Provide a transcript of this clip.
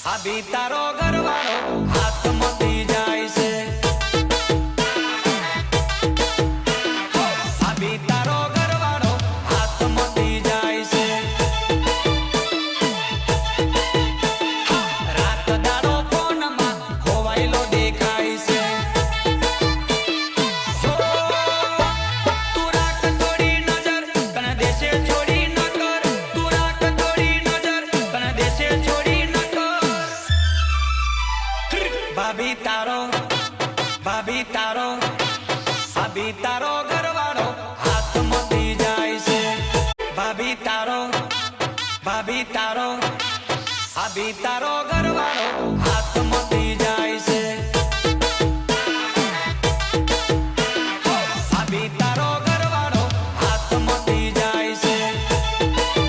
ભાભી તારો ઘરવાળો હાથમાંથી જાય છે ભાભી તારો ઘરવાળો હાથમાંથી જાય છે રાત દાડો ફોનમાં ખોવાયેલો દેખાય છે તું રાખ થોડી નજર તને દેશે છોડી ન કર તું રાખ થોડી નજર તને દેશે છોડી ન કર ભાભી તારો ઘરવાળો હાથમાંથી જાય છે ભાભી તારો ઘરવાળો હાથમાંથી જાય છે